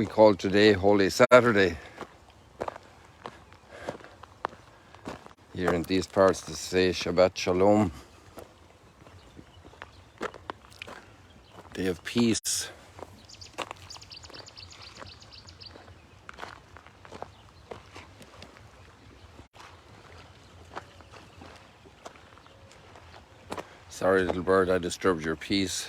we call today Holy Saturday. Here in these parts they say Shabbat Shalom, Day of Peace. Sorry little bird, I disturbed your peace.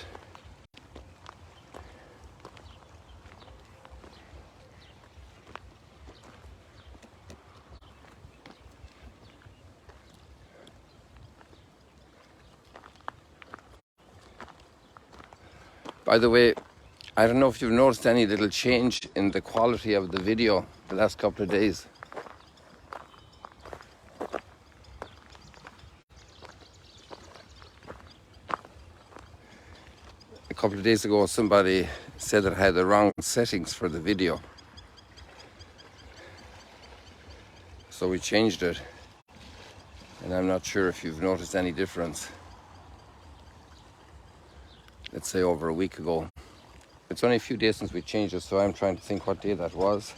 By the way, I don't know if you've noticed any little change in the quality of the video the last couple of days. A couple of days ago somebody said that I had the wrong settings for the video. So we changed it. And I'm not sure if you've noticed any difference. Let's say over a week ago. It's only a few days since we changed it, so I'm trying to think what day that was.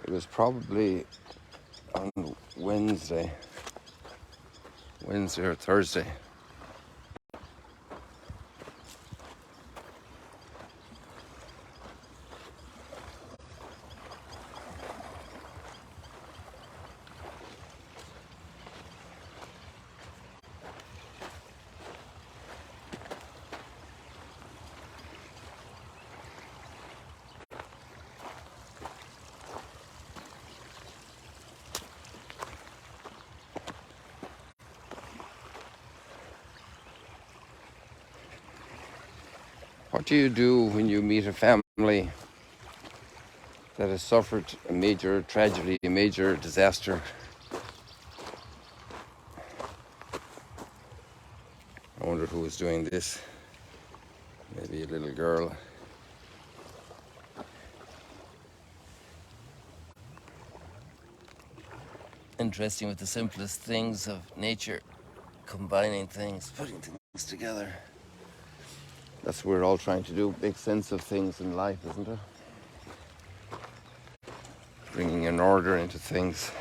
It was probably on Wednesday or Thursday. What do you do when you meet a family that has suffered a major tragedy, a major disaster? I wonder who was doing this. Maybe a little girl. Interesting with the simplest things of nature, combining things, putting things together. That's what we're all trying to do, make sense of things in life, isn't it? Bringing an order into things.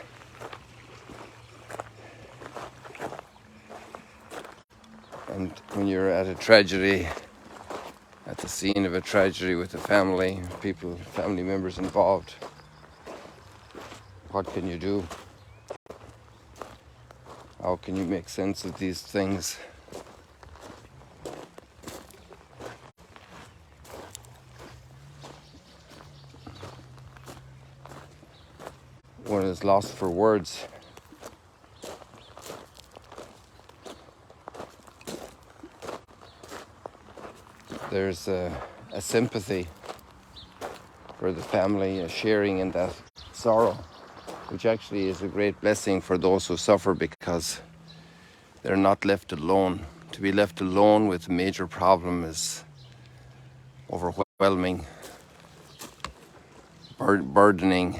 And when you're at a tragedy, at the scene of a tragedy with a family, family members involved, what can you do? How can you make sense of these things? One is lost for words. There's a sympathy for the family, a sharing in that sorrow, which actually is a great blessing for those who suffer because they're not left alone. To be left alone with a major problem is overwhelming, burdening.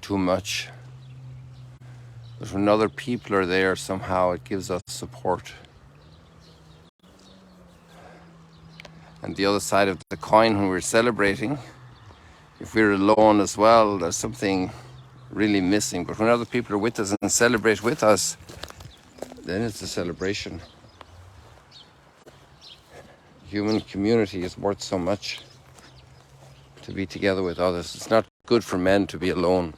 Too much. But when other people are there, somehow it gives us support. And the other side of the coin, when we're celebrating, if we're alone as well, there's something really missing. But when other people are with us and celebrate with us, then it's a celebration. Human community is worth so much, to be together with others. It's not good for men to be alone.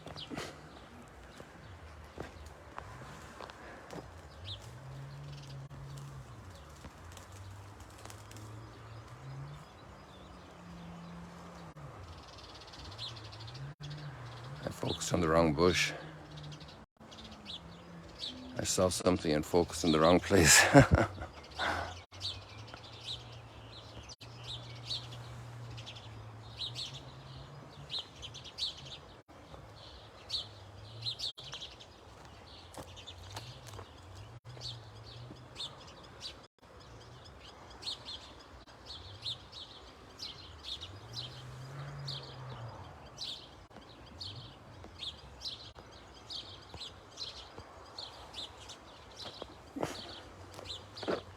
I focused on the wrong bush. I saw something and focused in the wrong place.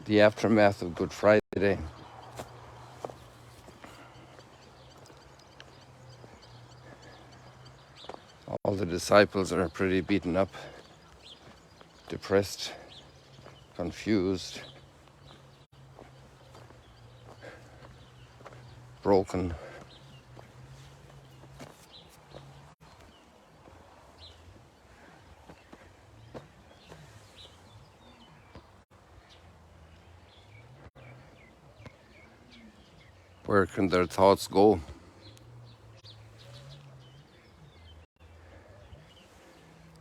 the aftermath of Good Friday. All the disciples are pretty beaten up, depressed, confused, broken. Where can their thoughts go?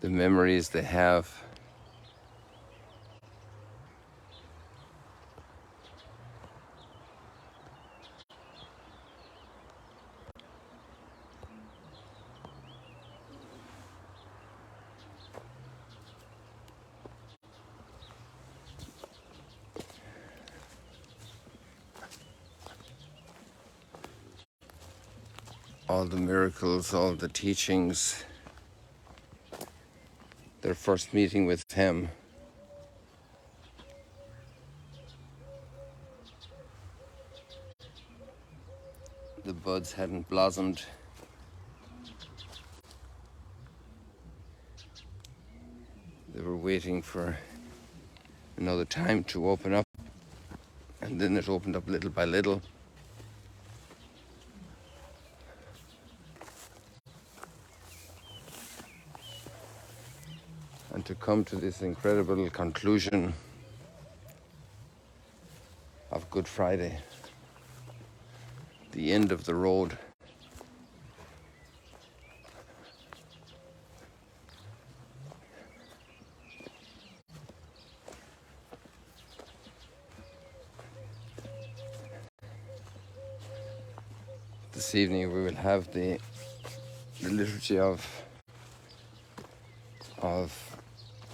The memories they have. All the miracles, all the teachings, their first meeting with him. The buds hadn't blossomed. They were waiting for another time to open up, and then it opened up little by little. And to come to this incredible conclusion of Good Friday, the end of the road. This evening we will have the liturgy of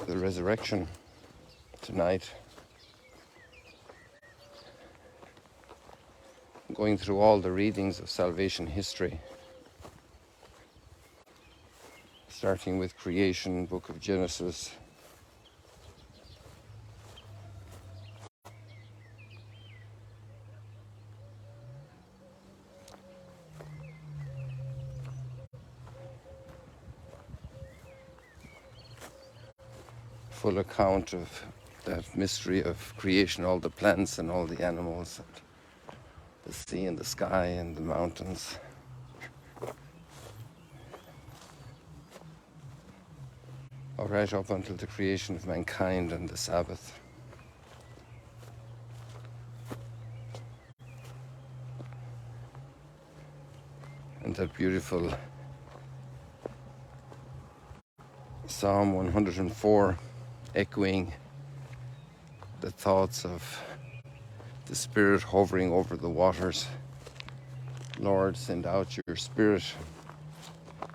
the resurrection tonight. Going through all the readings of salvation history, starting with creation, book of Genesis, full account of that mystery of creation, all the plants and all the animals, and the sea and the sky and the mountains. All right, up until the creation of mankind and the Sabbath. And that beautiful Psalm 104, echoing the thoughts of the Spirit hovering over the waters. Lord, send out your Spirit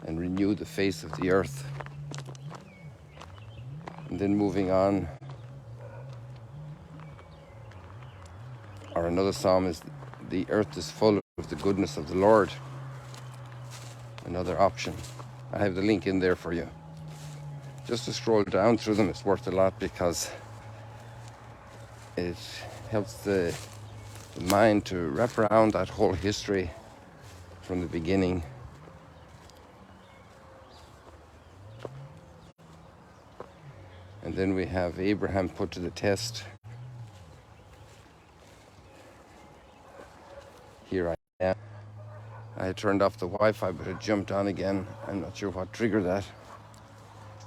and renew the face of the earth. And then moving on, or another psalm is, the earth is full of the goodness of the Lord. Another option. I have the link in there for you. Just to scroll down through them, it's worth a lot because it helps the mind to wrap around that whole history from the beginning. And then we have Abraham put to the test. Here I am. I turned off the Wi-Fi, but it jumped on again. I'm not sure what triggered that,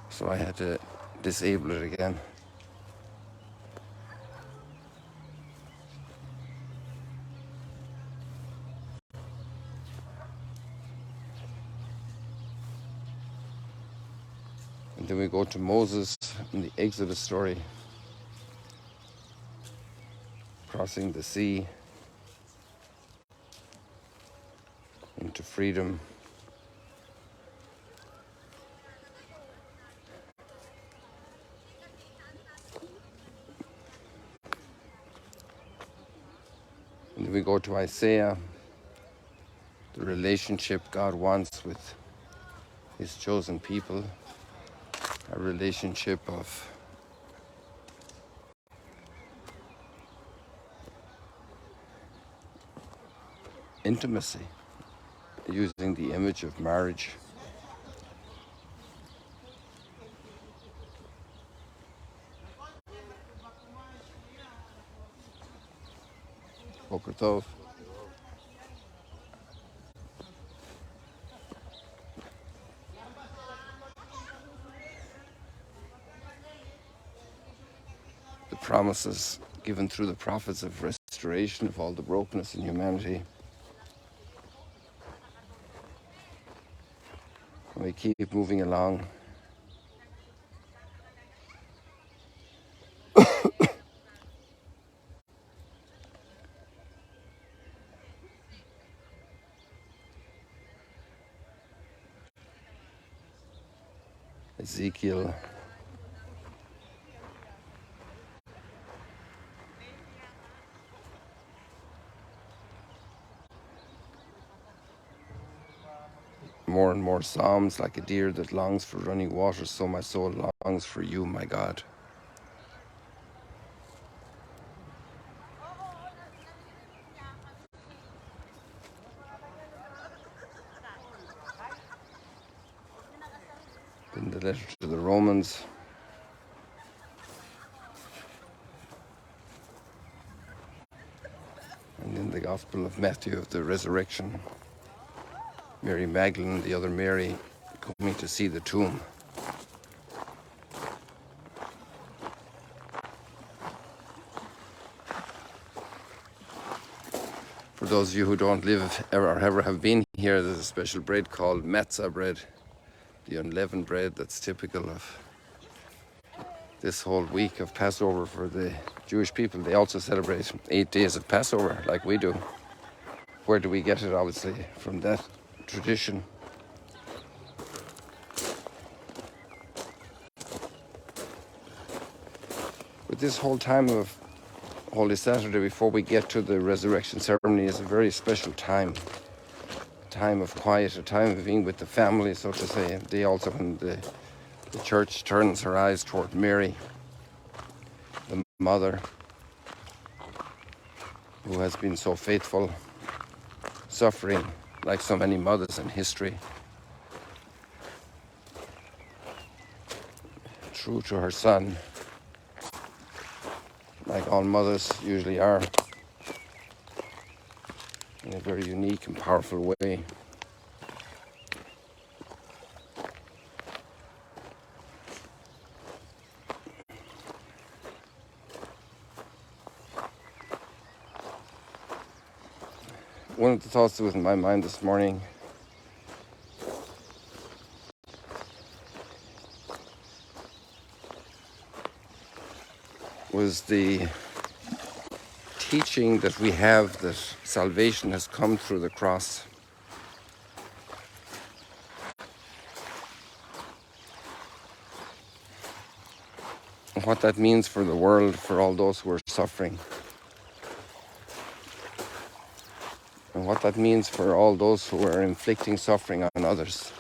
so I had to disable it again. And then we go to Moses in the Exodus story, crossing the sea into freedom. And then we go to Isaiah, the relationship God wants with his chosen people, a relationship of intimacy, using the image of marriage. Boker Tov. The promises given through the prophets of restoration of all the brokenness in humanity. And we keep moving along. Ezekiel, more and more psalms, like a deer that longs for running water, so my soul longs for you, my God. In the letter to the Romans, and in the Gospel of Matthew of the resurrection, Mary Magdalene and the other Mary coming to see the tomb. For those of you who don't live or ever have been here, there's a special bread called matzah bread, the unleavened bread that's typical of this whole week of Passover for the Jewish people. They also celebrate 8 days of Passover like we do. Where do we get it? Obviously from that tradition. But this whole time of Holy Saturday before we get to the resurrection ceremony is a very special time. A time of quiet, a time of being with the family, so to say. A day also when the church turns her eyes toward Mary, the mother, who has been so faithful, suffering like so many mothers in history, true to her son, like all mothers usually are, in a very unique and powerful way. One of the thoughts that was in my mind this morning was the teaching that we have that salvation has come through the cross. And what that means for the world, for all those who are suffering. And what that means for all those who are inflicting suffering on others.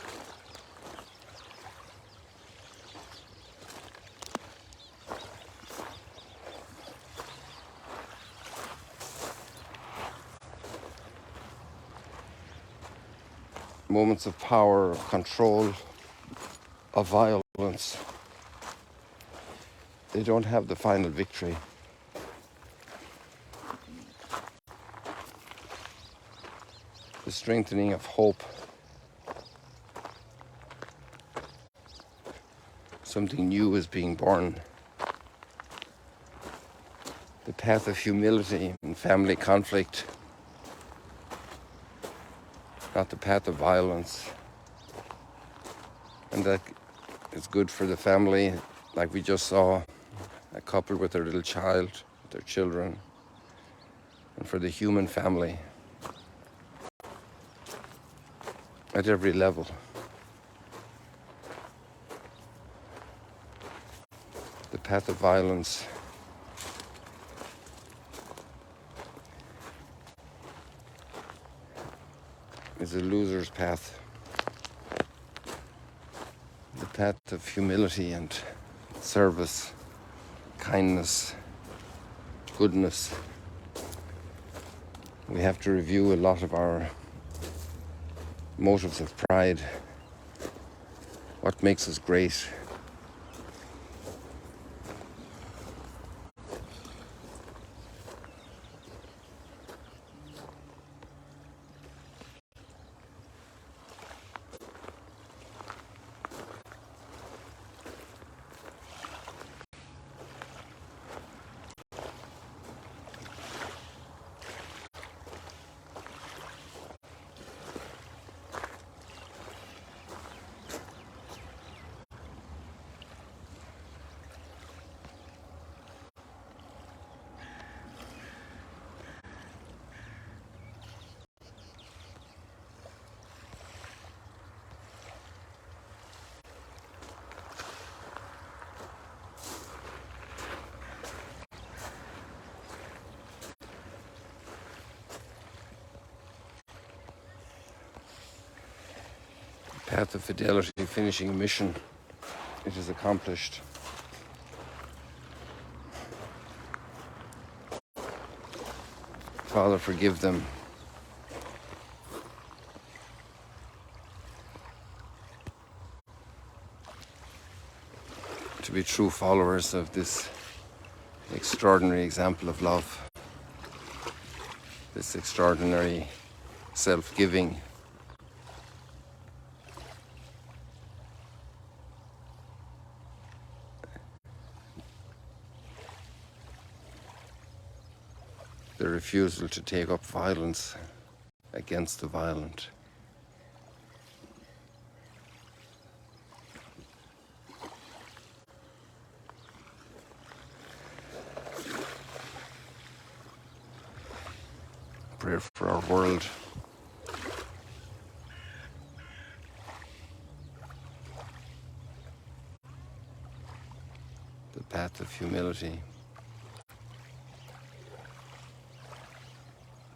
Moments of power, of control, of violence. They don't have the final victory. The strengthening of hope. Something new is being born. The path of humility in family conflict. Not the path of violence. And that is good for the family, like we just saw, a couple with their little child, with their children, and for the human family at every level. The path of violence is a loser's path. The path of humility and service, kindness, goodness We have to review a lot of our motives of pride. What makes us great? Path of fidelity, finishing a mission. It is accomplished. Father, forgive them. To be true followers of this extraordinary example of love, this extraordinary self-giving. The refusal to take up violence against the violent. Prayer for our world. The path of humility.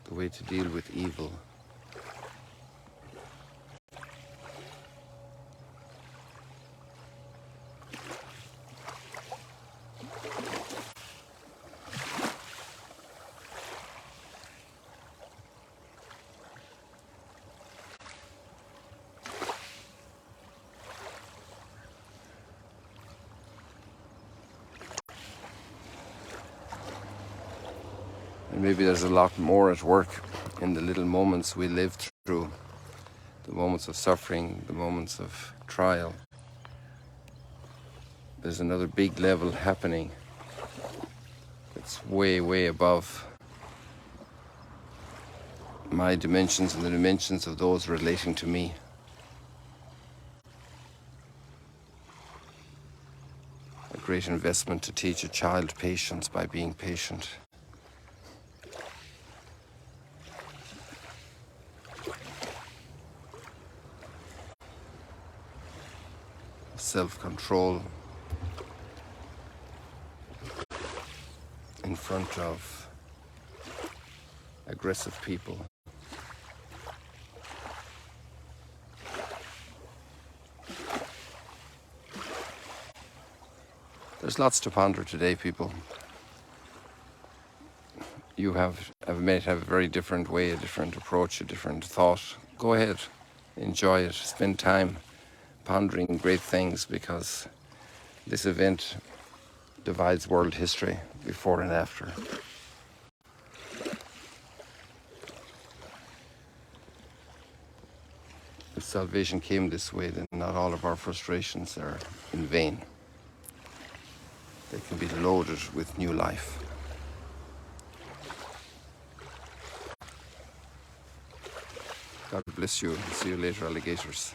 The way to deal with evil. And maybe there's a lot more at work in the little moments we live through, the moments of suffering, the moments of trial. There's another big level happening that's way, way above my dimensions and the dimensions of those relating to me. A great investment to teach a child patience by being patient. Self-control in front of aggressive people. There's lots to ponder today, people. You may have a very different way, a different approach, a different thought. Go ahead, enjoy it, spend time pondering great things, because this event divides world history before and after. If salvation came this way, then not all of our frustrations are in vain. They can be loaded with new life. God bless you. See you later, alligators.